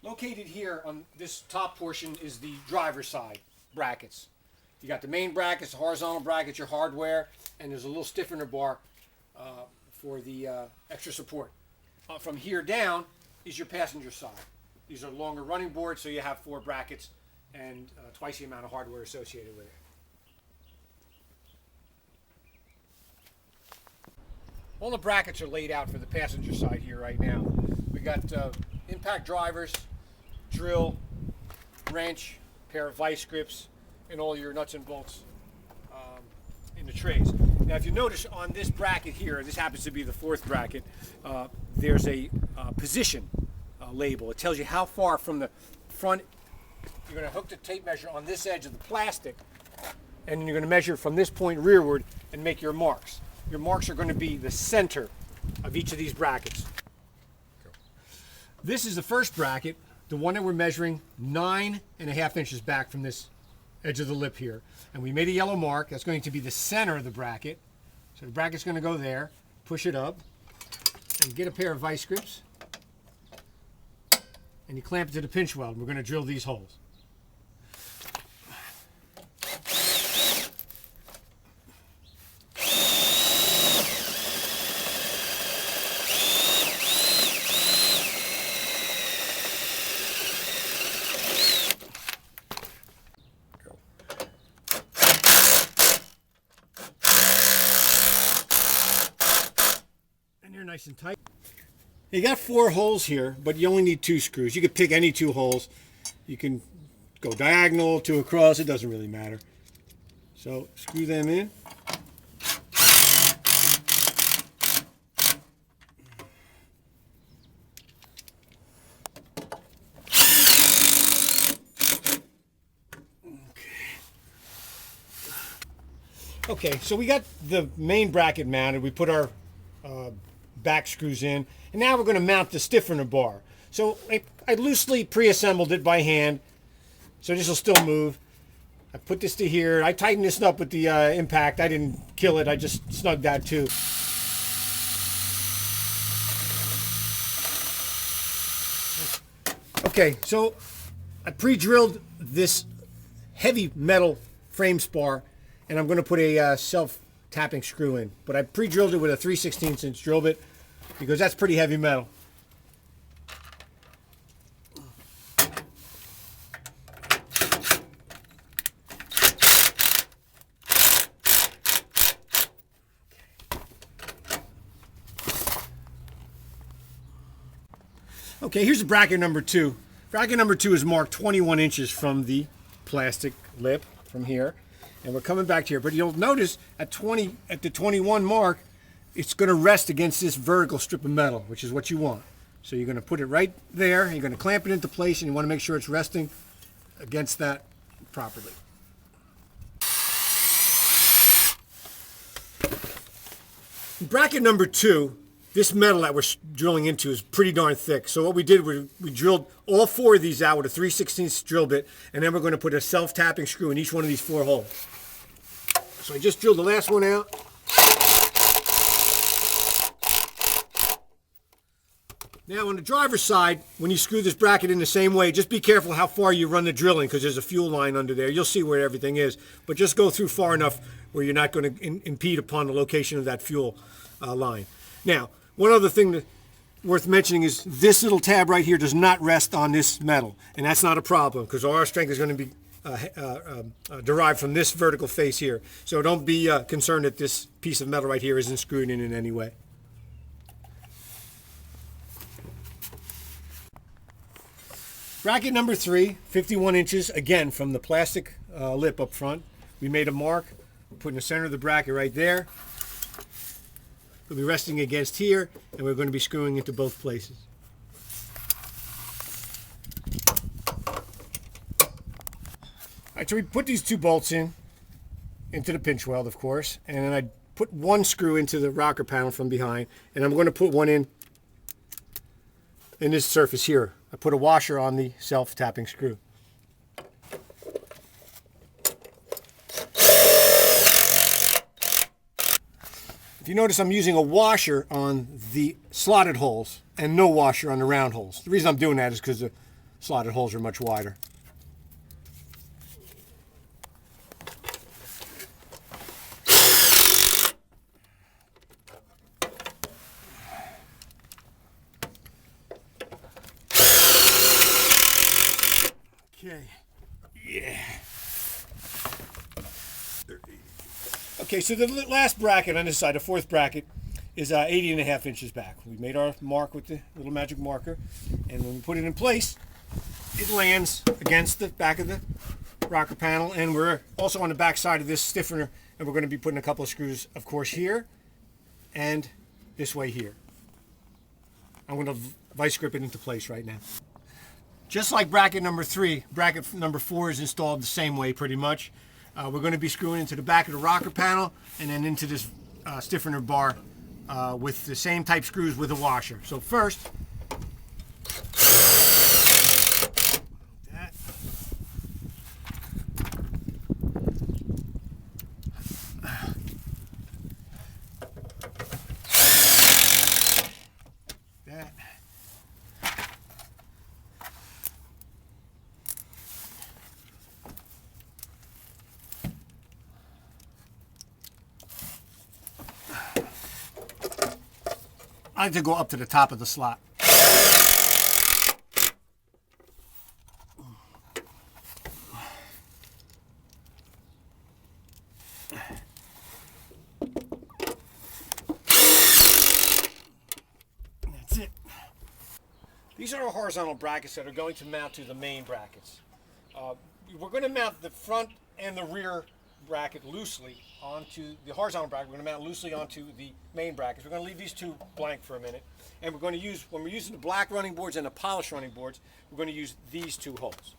Located here on this top portion is the driver's side brackets. You got the main brackets, the horizontal brackets, your hardware, and there's a little stiffener bar for the extra support. From here down is your passenger side. These are longer running boards, so you have 4 brackets and twice the amount of hardware associated with it. All the brackets are laid out for the passenger side here right now. We got impact drivers, drill, wrench, pair of vice grips, and all your nuts and bolts in the trays. Now if you notice on this bracket here, this happens to be the 4th bracket, there's a position label. It tells you how far from the front. You're going to hook the tape measure on this edge of the plastic, and then you're going to measure from this point rearward and make your marks. Your marks are going to be the center of each of these brackets. This is the first bracket, the one that we're measuring 9.5 inches back from this edge of the lip here. And we made a yellow mark. That's going to be the center of the bracket. So the bracket's going to go there. Push it up and get a pair of vice grips. And you clamp it to the pinch weld. We're going to drill these holes. Nice and tight. You got 4 holes here, but you only need 2 screws. You could pick any 2 holes. You can go diagonal, 2 across, it doesn't really matter. So screw them in. Okay, so we got the main bracket mounted. We put our back screws in, and now we're going to mount the stiffener bar. So I loosely pre-assembled it by hand, so this will still move. I put this to here. I tightened this up with the impact. I didn't kill it, I just snugged that too. Okay, so I pre-drilled this heavy metal frame spar, and I'm going to put a self-tapping screw in. But I pre-drilled it with a 3/16 inch drill bit, because that's pretty heavy metal. Okay, here's the bracket number 2. Bracket number 2 is marked 21 inches from the plastic lip from here. And we're coming back to here. But you'll notice at the 21 mark, it's going to rest against this vertical strip of metal, which is what you want. So you're going to put it right there, and you're going to clamp it into place, and you want to make sure it's resting against that properly. Bracket number 2, this metal that we're drilling into is pretty darn thick. So what we did, we drilled all 4 of these out with a 3/16 drill bit, and then we're going to put a self-tapping screw in each one of these 4 holes. So I just drilled the last one out. Now on the driver's side, when you screw this bracket in the same way, just be careful how far you run the drilling, because there's a fuel line under there. You'll see where everything is, but just go through far enough where you're not going to impede upon the location of that fuel line. Now, one other thing worth mentioning is this little tab right here does not rest on this metal, and that's not a problem, because our strength is going to be derived from this vertical face here. So don't be concerned that this piece of metal right here isn't screwed in any way. Bracket number 3, 51 inches, again from the plastic lip up front. We made a mark, we're putting the center of the bracket right there. We'll be resting against here, and we're going to be screwing into both places. Alright, so we put these 2 bolts into the pinch weld, of course, and then I put 1 screw into the rocker panel from behind, and I'm going to put one in this surface here. I put a washer on the self-tapping screw. If you notice, I'm using a washer on the slotted holes and no washer on the round holes. The reason I'm doing that is because the slotted holes are much wider. Okay, yeah. Okay, so the last bracket on this side, the fourth bracket, is 80.5 inches back. We made our mark with the little magic marker, and when we put it in place, it lands against the back of the rocker panel, and we're also on the back side of this stiffener, and we're going to be putting a couple of screws, of course, here and this way here. I'm going to vice grip it into place right now. Just like bracket number 3, bracket number 4 is installed the same way pretty much. We're going to be screwing into the back of the rocker panel and then into this stiffener bar with the same type screws with a washer. So first, I like to go up to the top of the slot. That's it. These are our horizontal brackets that are going to mount to the main brackets. We're going to mount the front and the rear bracket loosely onto the horizontal bracket. We're going to mount loosely onto the main brackets. We're going to leave these two blank for a minute, and we're going to use, when we're using the black running boards and the polished running boards, we're going to use these two holes.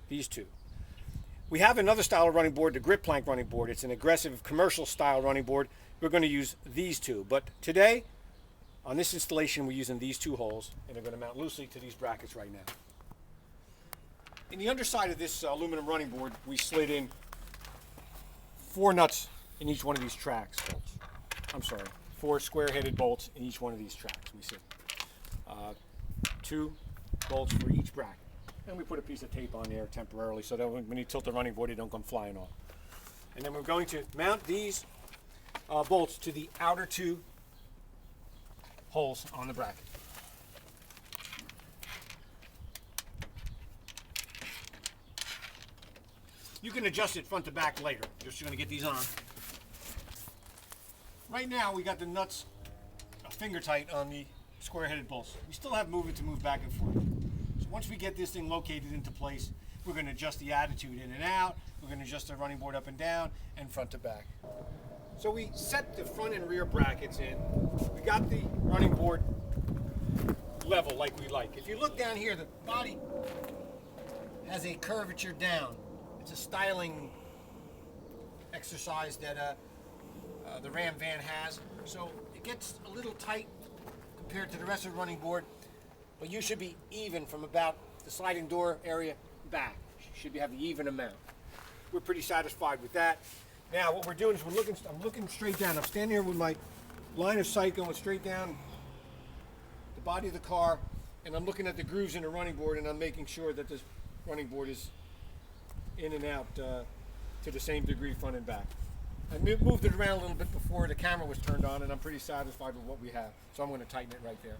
These two. We have another style of running board, the grip plank running board. It's an aggressive commercial style running board. We're going to use these two, but today on this installation we're using these two holes, and they're going to mount loosely to these brackets right now. In the underside of this aluminum running board, we slid in 4 nuts in each one of these tracks. I'm sorry, 4 square-headed bolts in each one of these tracks. We said 2 bolts for each bracket, and we put a piece of tape on there temporarily so that when you tilt the running board, they don't come flying off. And then we're going to mount these bolts to the outer 2 holes on the bracket. You can adjust it front to back later. Just going to get these on. Right now we got the nuts finger tight on the square-headed bolts. We still have movement to move back and forth. So once we get this thing located into place, we're going to adjust the attitude in and out. We're going to adjust the running board up and down and front to back. So we set the front and rear brackets in. We got the running board level like we like. If you look down here, the body has a curvature down. It's a styling exercise that the Ram van has. So it gets a little tight compared to the rest of the running board, but you should be even from about the sliding door area back. You should have the even amount. We're pretty satisfied with that. Now what we're doing is I'm looking straight down. I'm standing here with my line of sight going straight down the body of the car, and I'm looking at the grooves in the running board, and I'm making sure that this running board is in and out to the same degree front and back. I moved it around a little bit before the camera was turned on, and I'm pretty satisfied with what we have. So I'm going to tighten it right there.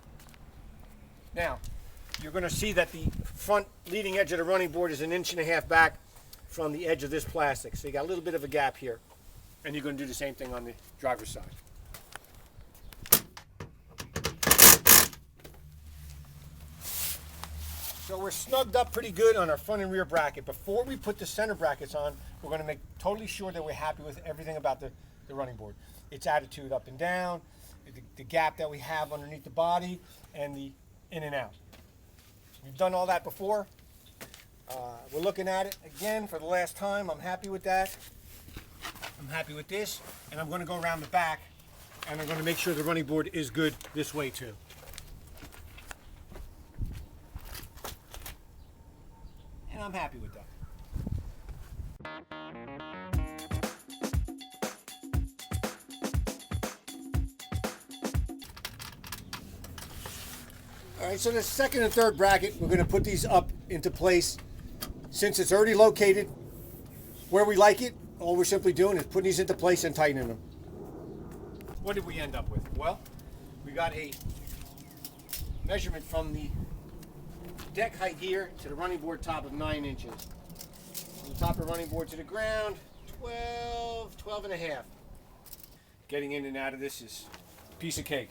Now, you're going to see that the front leading edge of the running board is 1.5 inches back from the edge of this plastic. So you got a little bit of a gap here. And you're going to do the same thing on the driver's side. So we're snugged up pretty good on our front and rear bracket. Before we put the center brackets on, we're going to make totally sure that we're happy with everything about the running board. Its attitude up and down, the gap that we have underneath the body, and the in and out. We've done all that before. We're looking at it again for the last time. I'm happy with that. I'm happy with this. And I'm going to go around the back, and I'm going to make sure the running board is good this way too. And I'm happy with that. All right, so the second and third bracket, we're going to put these up into place. Since it's already located where we like it, all we're simply doing is putting these into place and tightening them. What did we end up with? Well, we got a measurement from the deck height here to the running board top of 9 inches. From the top of the running board to the ground, 12 and a half. Getting in and out of this is a piece of cake.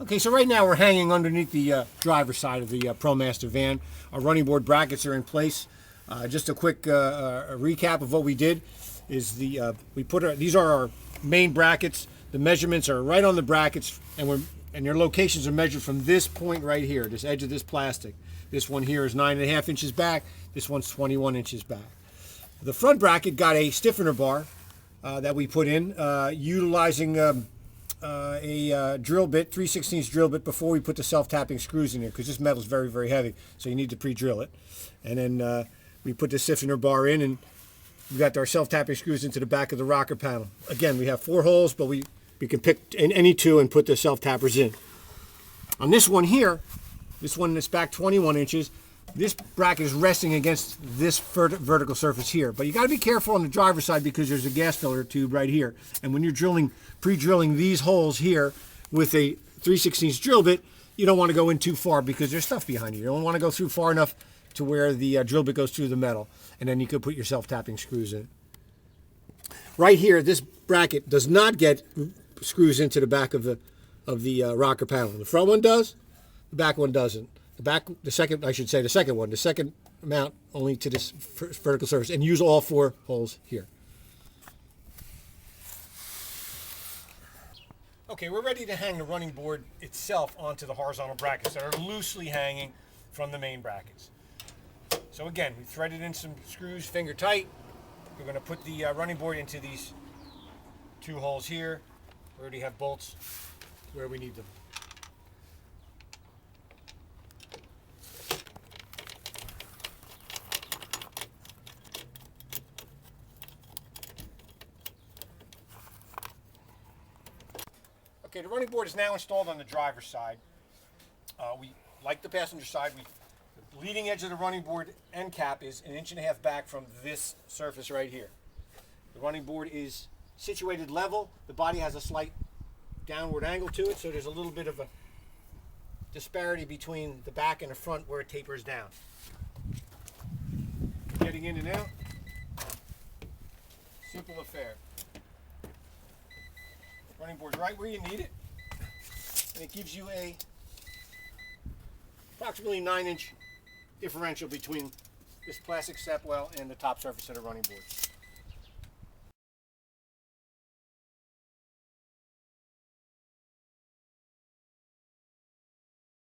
Okay, so right now we're hanging underneath the driver's side of the ProMaster van. Our running board brackets are in place. Just a quick recap of what we did is these are our main brackets. The measurements are right on the brackets, and their locations are measured from this point right here, this edge of this plastic. This one here is 9.5 inches back. This one's 21 inches back. The front bracket got a stiffener bar that we put in, utilizing a drill bit, 3/16 drill bit, before we put the self-tapping screws in here, because this metal is very, very heavy, so you need to pre-drill it. And then we put the stiffener bar in, and we got our self-tapping screws into the back of the rocker panel. Again, we have 4 holes, but we can pick any 2 and put the self-tappers in. On this one here, this one that's back 21 inches, this bracket is resting against this vertical surface here. But you got to be careful on the driver's side because there's a gas filler tube right here. And when you're pre-drilling these holes here with a 3/16 drill bit, you don't want to go in too far because there's stuff behind you. You don't want to go through far enough to where the drill bit goes through the metal. And then you could put your self-tapping screws in. Right here, this bracket does not get screws into the back of the rocker panel. The front one does, the back one doesn't. The second mount only to this vertical surface, and use all 4 holes here. Okay, we're ready to hang the running board itself onto the horizontal brackets that are loosely hanging from the main brackets. So again, we threaded in some screws finger tight. We're going to put the running board into these 2 holes here. We already have bolts where we need them. Okay, the running board is now installed on the driver's side. We, like the passenger side, the leading edge of the running board end cap is 1.5 inches back from this surface right here. The running board is situated level. The body has a slight downward angle to it, so there's a little bit of a disparity between the back and the front where it tapers down. Getting in and out, simple affair. Running board's right where you need it, and it gives you a approximately 9-inch differential between this plastic step well and the top surface of the running board.